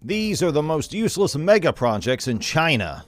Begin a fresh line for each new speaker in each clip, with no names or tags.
These are the most useless mega projects in China.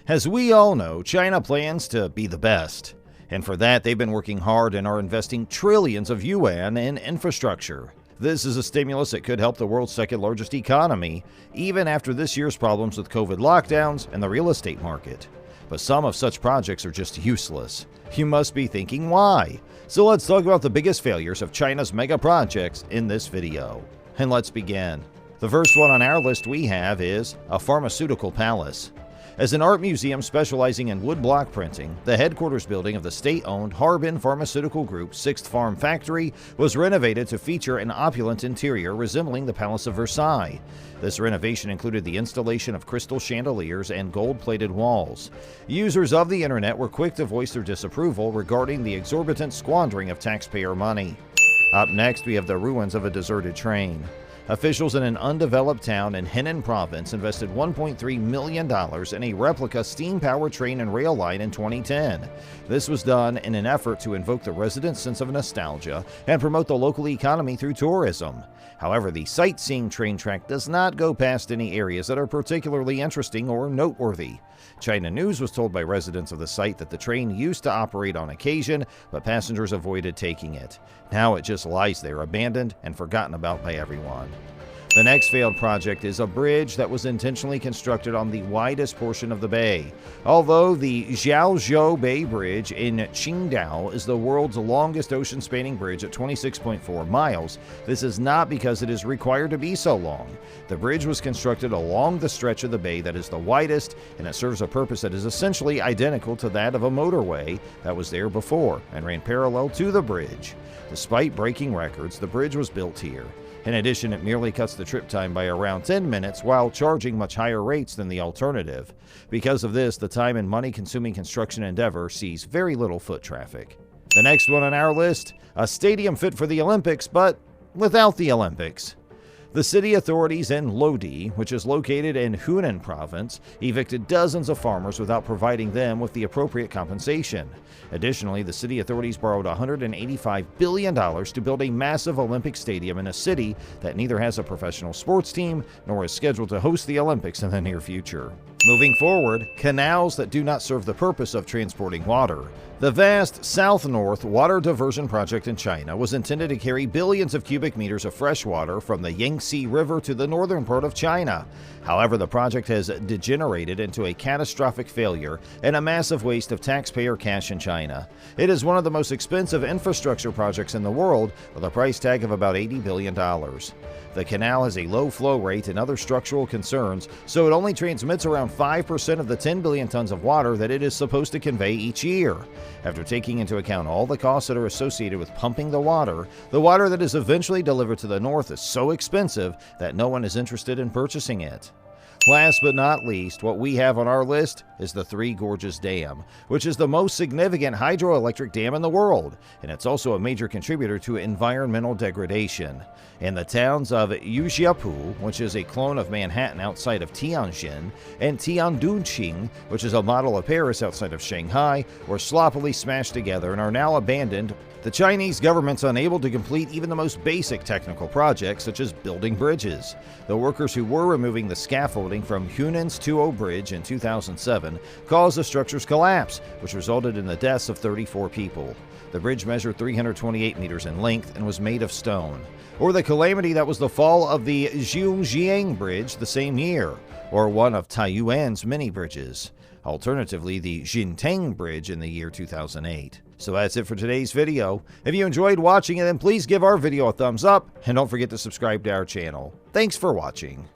As we all know, China plans to be the best. And for that, they've been working hard and are investing trillions of yuan in infrastructure. This is a stimulus that could help the world's second largest economy, even after this year's problems with COVID lockdowns and the real estate market. But some of such projects are just useless. You must be thinking why? So let's talk about the biggest failures of China's mega projects in this video. And let's begin. The first one on our list we have is a pharmaceutical palace. As an art museum specializing in woodblock printing, the headquarters building of the state-owned Harbin Pharmaceutical Group's 6th Farm Factory was renovated to feature an opulent interior resembling the Palace of Versailles. This renovation included the installation of crystal chandeliers and gold-plated walls. Users of the internet were quick to voice their disapproval regarding the exorbitant squandering of taxpayer money. Up next, we have the ruins of a deserted train. Officials in an undeveloped town in Henan province invested $1.3 million in a replica steam-powered train and rail line in 2010. This was done in an effort to invoke the residents' sense of nostalgia and promote the local economy through tourism. However, the sightseeing train track does not go past any areas that are particularly interesting or noteworthy. China News was told by residents of the site that the train used to operate on occasion, but passengers avoided taking it. Now it just lies there abandoned and forgotten about by everyone. The next failed project is a bridge that was intentionally constructed on the widest portion of the bay. Although the Jiaozhou Bay Bridge in Qingdao is the world's longest ocean-spanning bridge at 26.4 miles, this is not because it is required to be so long. The bridge was constructed along the stretch of the bay that is the widest, and it serves a purpose that is essentially identical to that of a motorway that was there before and ran parallel to the bridge. Despite breaking records, the bridge was built here. In addition, it merely cuts the trip time by around 10 minutes while charging much higher rates than the alternative. Because of this, the time and money-consuming construction endeavor sees very little foot traffic. The next one on our list, a stadium fit for the Olympics, but without the Olympics. The city authorities in Lodi, which is located in Hunan province, evicted dozens of farmers without providing them with the appropriate compensation. Additionally, the city authorities borrowed $185 billion to build a massive Olympic stadium in a city that neither has a professional sports team nor is scheduled to host the Olympics in the near future. Moving forward, canals that do not serve the purpose of transporting water. The vast South-North Water Diversion Project in China was intended to carry billions of cubic meters of fresh water from the Yangtze River to the northern part of China. However, the project has degenerated into a catastrophic failure and a massive waste of taxpayer cash in China. It is one of the most expensive infrastructure projects in the world, with a price tag of about $80 billion. The canal has a low flow rate and other structural concerns, so it only transmits around 5% of the 10 billion tons of water that it is supposed to convey each year. After taking into account all the costs that are associated with pumping the water that is eventually delivered to the north is so expensive that no one is interested in purchasing it. Last but not least, what we have on our list is the Three Gorges Dam, which is the most significant hydroelectric dam in the world, and it's also a major contributor to environmental degradation. In the towns of Yuxiapu, which is a clone of Manhattan outside of Tianjin, and Tianduqing, which is a model of Paris outside of Shanghai, were sloppily smashed together and are now abandoned. The Chinese government's unable to complete even the most basic technical projects, such as building bridges. The workers who were removing the scaffolding from Hunan's 2-0 Bridge in 2007 caused the structure's collapse, which resulted in the deaths of 34 people. The bridge measured 328 meters in length and was made of stone. Or the calamity that was the fall of the Zhongjiang Bridge the same year, or one of Taiyuan's many bridges. Alternatively, the Xintang Bridge in the year 2008. So that's it for today's video. If you enjoyed watching it, then please give our video a thumbs up, and don't forget to subscribe to our channel. Thanks for watching.